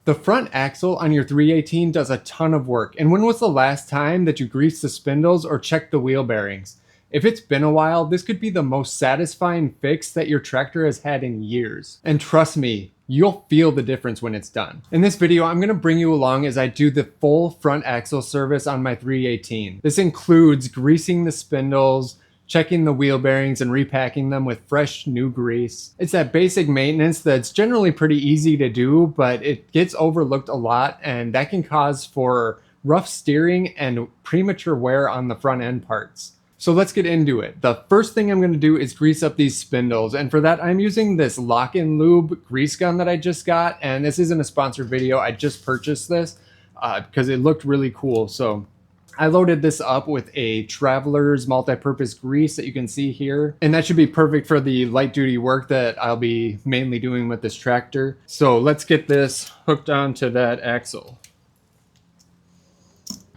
The front axle on your 318 does a ton of work. And when was the last time that you greased the spindles or checked the wheel bearings? If it's been a while, this could be the most satisfying fix that your tractor has had in years. And trust me, you'll feel the difference when it's done. In this video, I'm gonna bring you along as I do the full front axle service on my 318. This includes greasing the spindles, checking the wheel bearings and repacking them with fresh new grease. It's that basic maintenance that's generally pretty easy to do, but it gets overlooked a lot, and that can cause for rough steering and premature wear on the front end parts. So let's get into it. The first thing I'm going to do is grease up these spindles, and for that I'm using this lock-in lube grease gun that I just got, and this isn't a sponsored video. I just purchased this because it looked really cool. So I loaded this up with a Traveler's multi-purpose grease that you can see here, and that should be perfect for the light duty work that I'll be mainly doing with this tractor. So let's get this hooked onto that axle.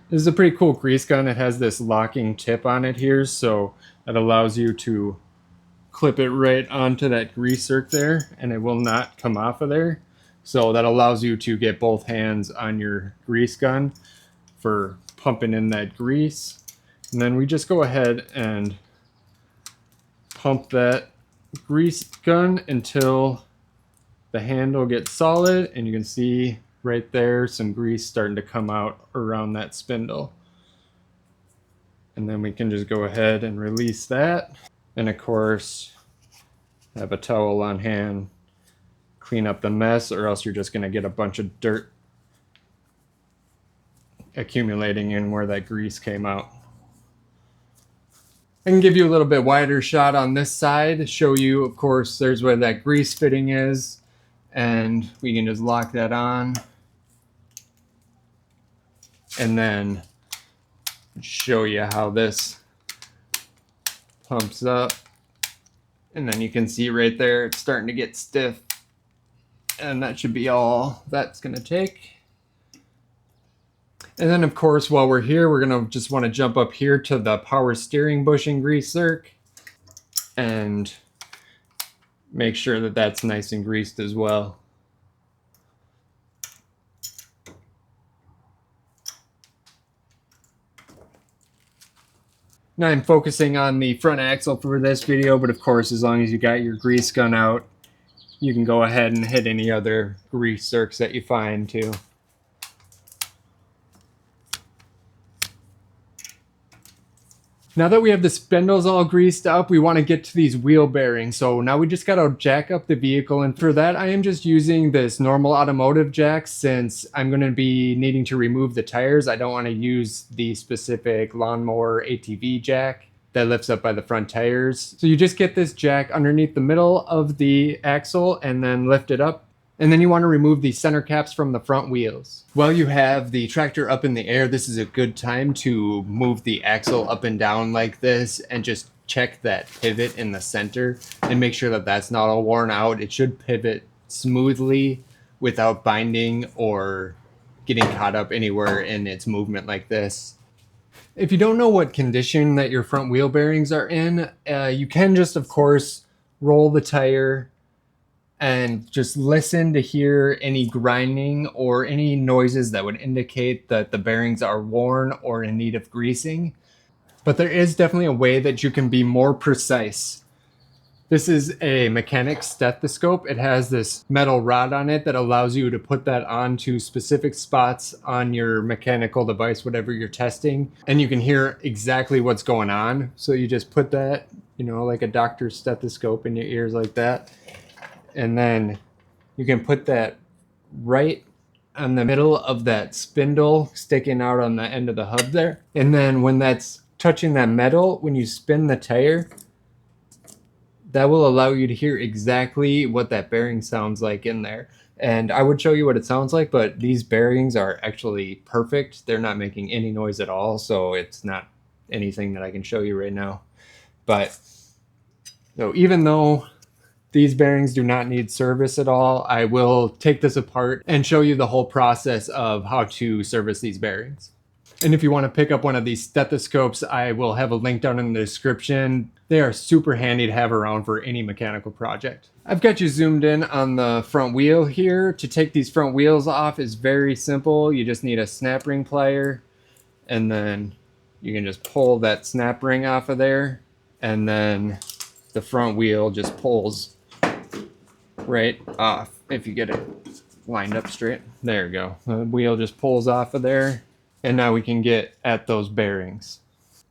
This is a pretty cool grease gun. It has this locking tip on it here, so that allows you to clip it right onto that grease zerk there, and it will not come off of there. So that allows you to get both hands on your grease gun for pumping in that grease. And then we just go ahead and pump that grease gun until the handle gets solid, and you can see right there some grease starting to come out around that spindle. And then we can just go ahead and release that, and of course have a towel on hand, clean up the mess, or else you're just going to get a bunch of dirt accumulating in where that grease came out. I can give you a little bit wider shot on this side, show you, of course, there's where that grease fitting is, and we can just lock that on, and then show you how this pumps up. And then you can see right there it's starting to get stiff, and that should be all that's going to take. And then of course, while we're here, we're going to just want to jump up here to the power steering bushing grease zerk and make sure that that's nice and greased as well. Now I'm focusing on the front axle for this video, but of course, as long as you got your grease gun out, you can go ahead and hit any other grease zerks that you find too. Now that we have the spindles all greased up, we want to get to these wheel bearings. So now we just got to jack up the vehicle, and for that I am just using this normal automotive jack since I'm going to be needing to remove the tires. I don't want to use the specific lawnmower ATV jack that lifts up by the front tires. So you just get this jack underneath the middle of the axle and then lift it up. And then you want to remove the center caps from the front wheels. While you have the tractor up in the air, this is a good time to move the axle up and down like this and just check that pivot in the center and make sure that that's not all worn out. It should pivot smoothly without binding or getting caught up anywhere in its movement like this. If you don't know what condition that your front wheel bearings are in, you can just, of course, roll the tire and just listen to hear any grinding or any noises that would indicate that the bearings are worn or in need of greasing. But there is definitely a way that you can be more precise. This is a mechanic's stethoscope. It has this metal rod on it that allows you to put that onto specific spots on your mechanical device, whatever you're testing, and you can hear exactly what's going on. So you just put that, you know, like a doctor's stethoscope in your ears like that. And then you can put that right on the middle of that spindle sticking out on the end of the hub there. And then when that's touching that metal, when you spin the tire, that will allow you to hear exactly what that bearing sounds like in there. And I would show you what it sounds like, but these bearings are actually perfect. They're not making any noise at all, so it's not anything that I can show you right now. But so even though these bearings do not need service at all, I will take this apart and show you the whole process of how to service these bearings. And if you want to pick up one of these stethoscopes, I will have a link down in the description. They are super handy to have around for any mechanical project. I've got you zoomed in on the front wheel here. To take these front wheels off is very simple. You just need a snap ring plier, and then you can just pull that snap ring off of there, and then the front wheel just pulls right off if you get it lined up straight. There you go. The wheel just pulls off of there. And now we can get at those bearings.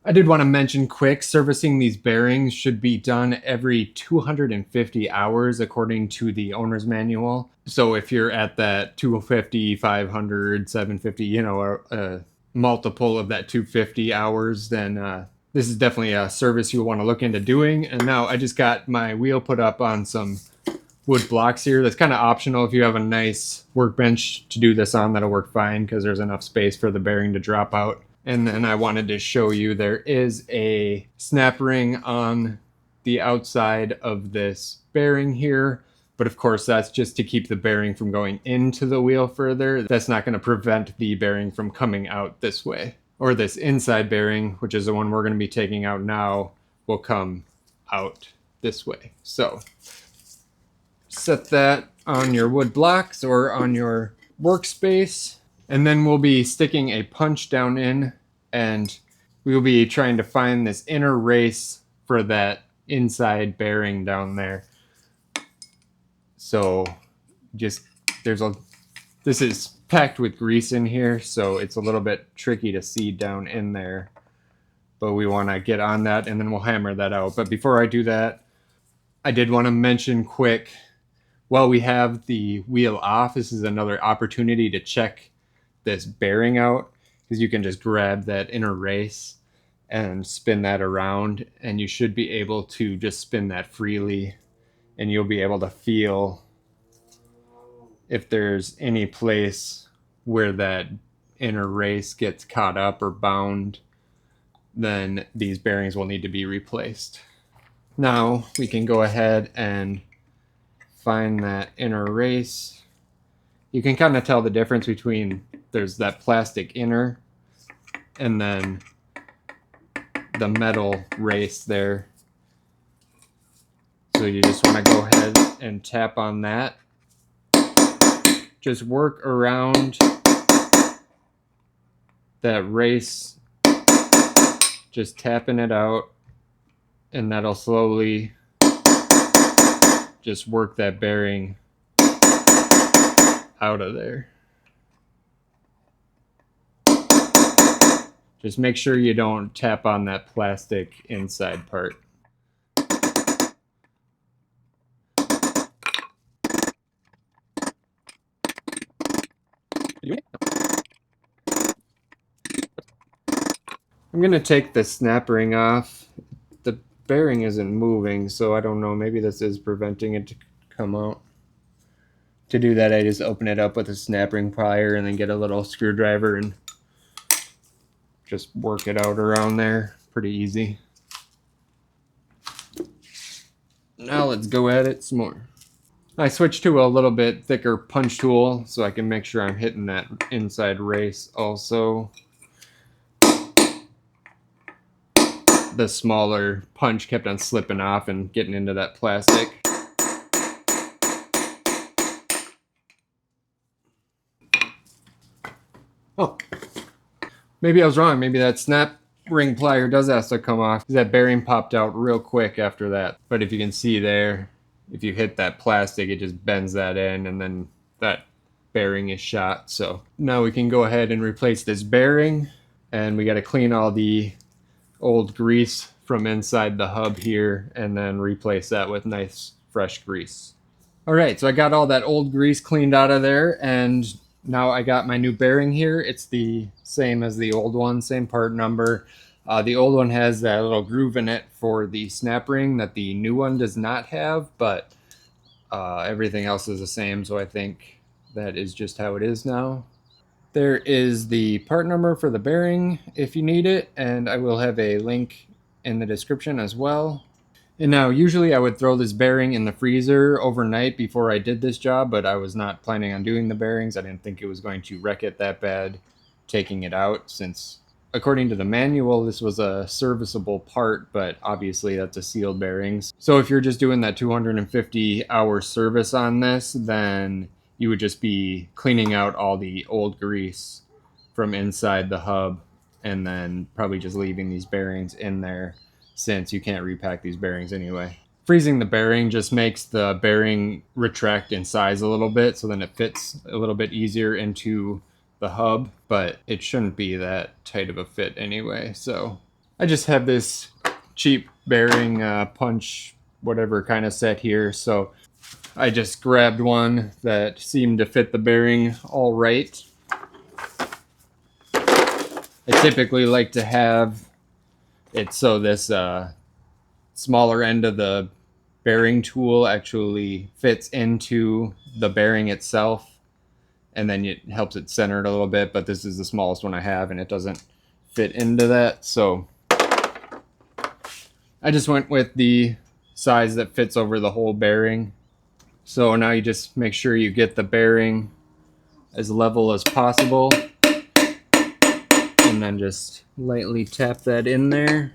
I did want to mention quick, servicing these bearings should be done every 250 hours according to the owner's manual. So if you're at that 250, 500, 750, you know, a multiple of that 250 hours, then this is definitely a service you'll want to look into doing. And now I just got my wheel put up on some wood blocks here. That's kind of optional. If you have a nice workbench to do this on, that'll work fine because there's enough space for the bearing to drop out. And then I wanted to show you there is a snap ring on the outside of this bearing here. But of course, that's just to keep the bearing from going into the wheel further. That's not going to prevent the bearing from coming out this way. Or this inside bearing, which is the one we're going to be taking out now, will come out this way. So set that on your wood blocks or on your workspace, and then we'll be sticking a punch down in, and we'll be trying to find this inner race for that inside bearing down there. So just this is packed with grease in here, so it's a little bit tricky to see down in there, but we want to get on that and then we'll hammer that out. But before I do that, I did want to mention quick, while we have the wheel off, this is another opportunity to check this bearing out, because you can just grab that inner race and spin that around, and you should be able to just spin that freely, and you'll be able to feel if there's any place where that inner race gets caught up or bound, then these bearings will need to be replaced. Now we can go ahead and find that inner race. You can kind of tell the difference between there's that plastic inner and then the metal race there. So you just want to go ahead and tap on that. Just work around that race, just tapping it out, and that'll slowly just work that bearing out of there. Just make sure you don't tap on that plastic inside part. I'm going to take the snap ring off. The bearing isn't moving, so I don't know, maybe this is preventing it to come out. To do that, I just open it up with a snap ring plier and then get a little screwdriver and just work it out around there. Pretty easy. Now let's go at it some more. I switched to a little bit thicker punch tool so I can make sure I'm hitting that inside race also. The smaller punch kept on slipping off and getting into that plastic. Oh, maybe I was wrong. Maybe that snap ring plier does have to come off, because that bearing popped out real quick after that. But if you can see there, if you hit that plastic, it just bends that in, and then that bearing is shot. So now we can go ahead and replace this bearing, and we got to clean all the old grease from inside the hub here and then replace that with nice fresh grease. All right, so I got all that old grease cleaned out of there, and now I got my new bearing here. It's the same as the old one, same part number. The old one has that little groove in it for the snap ring that the new one does not have, but everything else is the same, so I think that is just how it is now. There is the part number for the bearing if you need it, and I will have a link in the description as well. And now usually I would throw this bearing in the freezer overnight before I did this job, but I was not planning on doing the bearings. I didn't think it was going to wreck it that bad taking it out, since according to the manual this was a serviceable part, but obviously that's a sealed bearings. So if you're just doing that 250-hour service on this, then you would just be cleaning out all the old grease from inside the hub and then probably just leaving these bearings in there, since you can't repack these bearings anyway. Freezing the bearing just makes the bearing retract in size a little bit, so then it fits a little bit easier into the hub, but it shouldn't be that tight of a fit anyway. So I just have this cheap bearing punch whatever kind of set here, so I just grabbed one that seemed to fit the bearing all right. I typically like to have it so this smaller end of the bearing tool actually fits into the bearing itself, and then it helps it center it a little bit, but this is the smallest one I have and it doesn't fit into that, so I just went with the size that fits over the whole bearing. So now you just make sure you get the bearing as level as possible, and then just lightly tap that in there.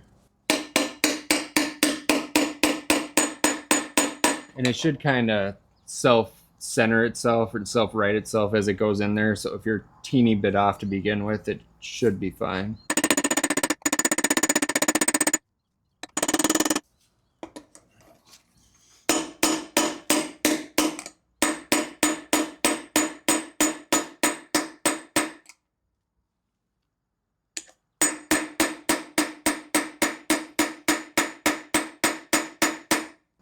And it should kind of self-center itself or self-right itself as it goes in there. So if you're a teeny bit off to begin with, it should be fine.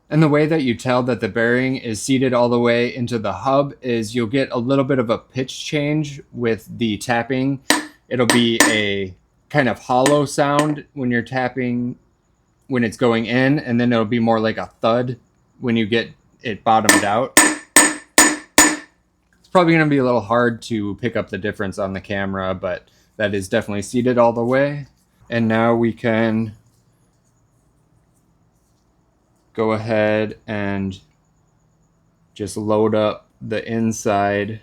And the way that you tell that the bearing is seated all the way into the hub is you'll get a little bit of a pitch change with the tapping. It'll be a kind of hollow sound when you're tapping when it's going in, and then it'll be more like a thud when you get it bottomed out. It's probably going to be a little hard to pick up the difference on the camera, but that is definitely seated all the way. And now we can go ahead and just load up the inside.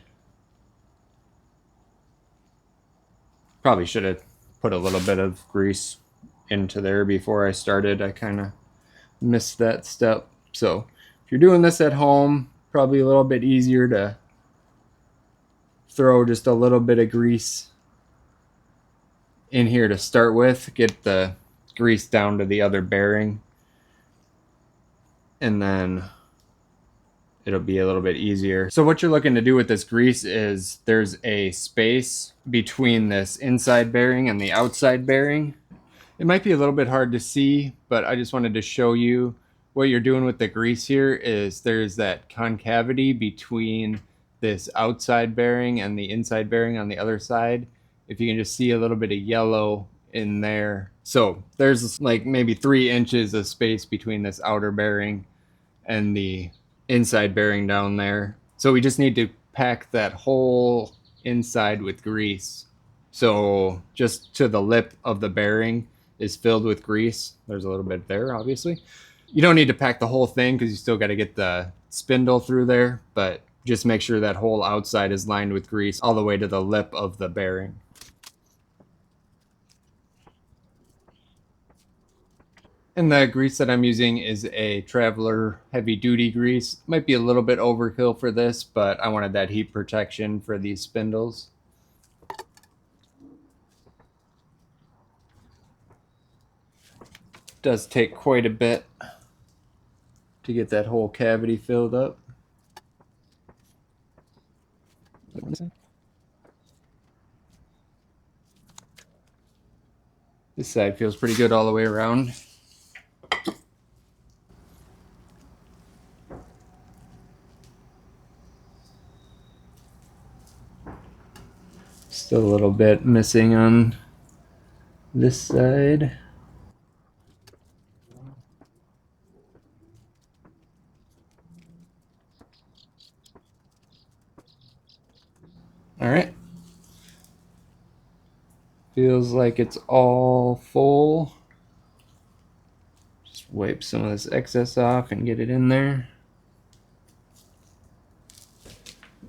Probably should have put a little bit of grease into there before I started. I kind of missed that step. So if you're doing this at home, probably a little bit easier to throw just a little bit of grease in here to start with. Get the grease down to the other bearing, and then it'll be a little bit easier. So what you're looking to do with this grease is there's a space between this inside bearing and the outside bearing. It might be a little bit hard to see, but I just wanted to show you what you're doing with the grease here is there's that concavity between this outside bearing and the inside bearing on the other side. If you can just see a little bit of yellow in there. So there's like maybe 3 inches of space between this outer bearing and the inside bearing down there. So we just need to pack that whole inside with grease. So just to the lip of the bearing is filled with grease. There's a little bit there, obviously. You don't need to pack the whole thing because you still got to get the spindle through there, but just make sure that whole outside is lined with grease all the way to the lip of the bearing. And the grease that I'm using is a Traveler heavy duty grease. Might be a little bit overkill for this, but I wanted that heat protection for these spindles. It does take quite a bit to get that whole cavity filled up. This side feels pretty good all the way around. Still a little bit missing on this side. All right. Feels like it's all full. Just wipe some of this excess off and get it in there.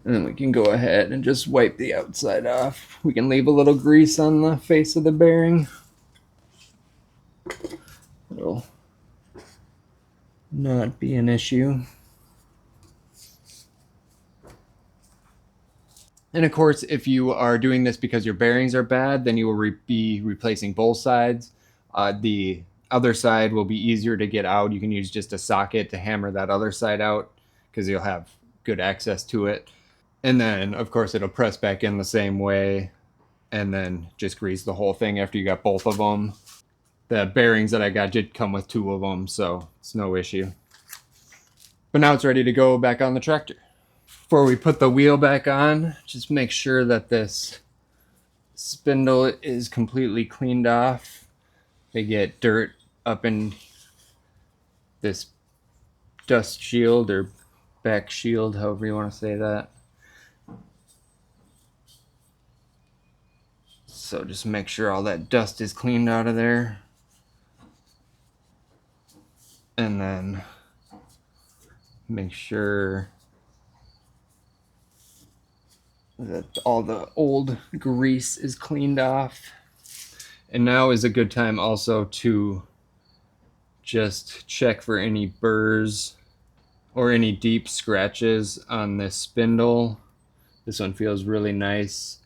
And then we can go ahead and just wipe the outside off. We can leave a little grease on the face of the bearing. It'll not be an issue. And of course, if you are doing this because your bearings are bad, then you will be replacing both sides. The other side will be easier to get out. You can use just a socket to hammer that other side out because you'll have good access to it. And then, of course, it'll press back in the same way, and then just grease the whole thing after you got both of them. The bearings that I got did come with 2 of them, so it's no issue. But now it's ready to go back on the tractor. Before we put the wheel back on, just make sure that this spindle is completely cleaned off. They get dirt up in this dust shield or back shield, however you want to say that. So just make sure all that dust is cleaned out of there. And then make sure that all the old grease is cleaned off. And now is a good time also to just check for any burrs or any deep scratches on this spindle. This one feels really nice,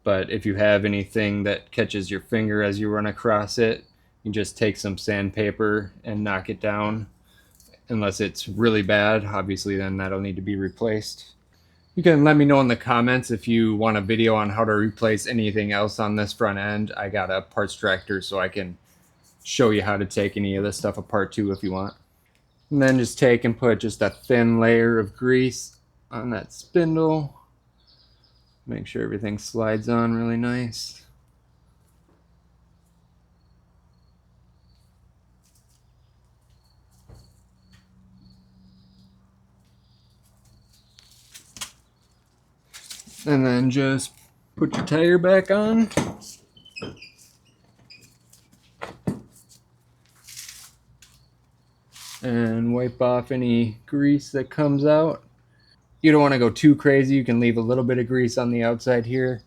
but if you have anything that catches your finger as you run across it, you just take some sandpaper and knock it down. Unless it's really bad, obviously then that'll need to be replaced. You can let me know in the comments if you want a video on how to replace anything else on this front end. I got a parts tractor, so I can show you how to take any of this stuff apart too if you want. And then just take and put just a thin layer of grease on that spindle. Make sure everything slides on really nice. And then just put your tire back on. And wipe off any grease that comes out. You don't want to go too crazy. You can leave a little bit of grease on the outside here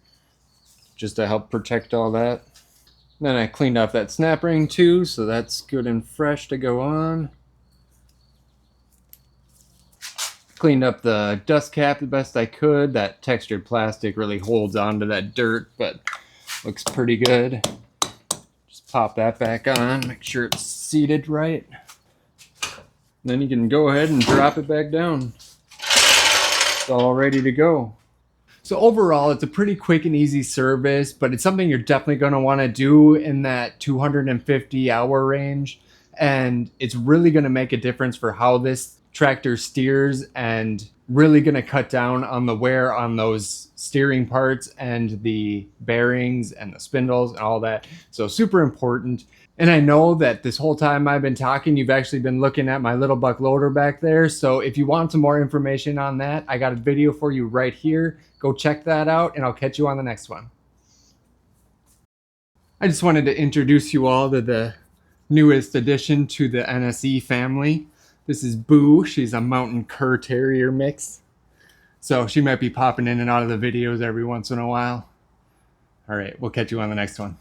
just to help protect all that. Then I cleaned off that snap ring too, so that's good and fresh to go on. Cleaned up the dust cap the best I could. That textured plastic really holds on to that dirt, but looks pretty good. Just pop that back on, make sure it's seated right. Then you can go ahead and drop it back down. It's all ready to go. So overall, it's a pretty quick and easy service, but it's something you're definitely going to want to do in that 250 hour range. And it's really going to make a difference for how this tractor steers, and really going to cut down on the wear on those steering parts and the bearings and the spindles and all that. So super important. And I know that this whole time I've been talking, you've actually been looking at my little buck loader back there. So if you want some more information on that, I got a video for you right here. Go check that out, and I'll catch you on the next one. I just wanted to introduce you all to the newest addition to the NSE family. This is Boo. She's a mountain cur terrier mix. So she might be popping in and out of the videos every once in a while. All right, we'll catch you on the next one.